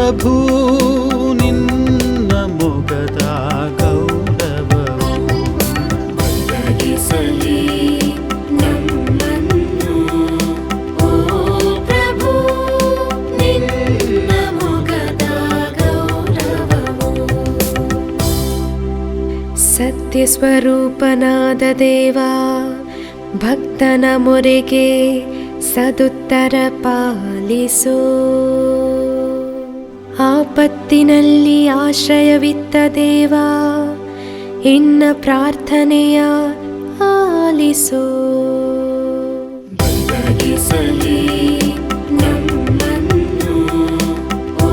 ಪ್ರಭು ನಿನ್ನ ಮೊಗದ ಗೌರವವು ಬೆಳಗಿಸಲಿ ನಮ್ಮನ್ನು ಓ ಪ್ರಭು ನಿನ್ನ ಮೊಗದ ಗೌರವವು. ಸತ್ಯ ಸ್ವರೂಪನಾದ ದೇವ, ಭಕ್ತನ ಮೊರೆಗೆ ಸದುತ್ತರ ಪಾಲಿಸೋ. ಆಪತ್ತಿನಲ್ಲಿ ಆಶ್ರಯವಿತ್ತ ದೇವ, ಇನ್ನ ಪ್ರಾರ್ಥನೆಯ ಆಲಿಸೋ. ಬೆಳಗಿಸಲಿ ನಮ್ಮನ್ನು ಓ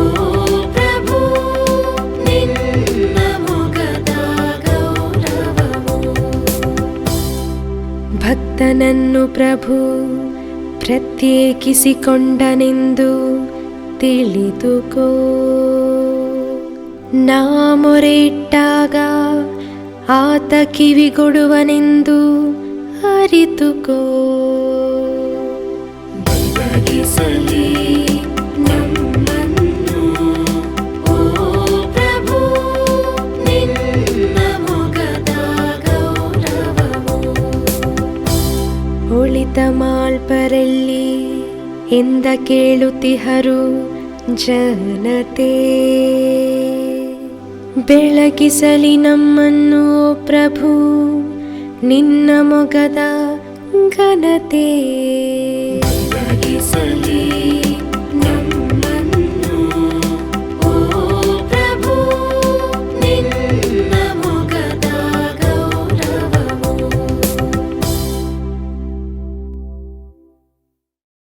ಪ್ರಭು ನಿನ್ನ ಮೊಗದ ಗೌರವವು. ಭಕ್ತನನ್ನು ಪ್ರಭು ಪ್ರತ್ಯೇಕಿಸಿಕೊಂಡನೆಂದು ತಿಳಿದುಕೋ. ನಾ ಮೊರೆ ಇಟ್ಟಾಗ ಆತ ಕಿವಿಗೊಡುವನೆಂದು ಅರಿತುಕೋ. ಬೆಳಗಿಸಲಿ ನಮ್ಮನ್ನು ಓ ಪ್ರಭು ನಿನ್ನ ಮೊಗದ ಗೌರವವು. ಒಳಿತ ಮಾಳ್ಪರಲ್ಲಿ ಎಂದ ಕೇಳುತ್ತಿಹರು ಜನತೆ. ಬೆಳಗಿಸಲಿ ನಮ್ಮನ್ನು ಓ ಪ್ರಭು ನಿನ್ನ ಮೊಗದ ಘನತೆ. ಬೆಳಗಿಸಲಿ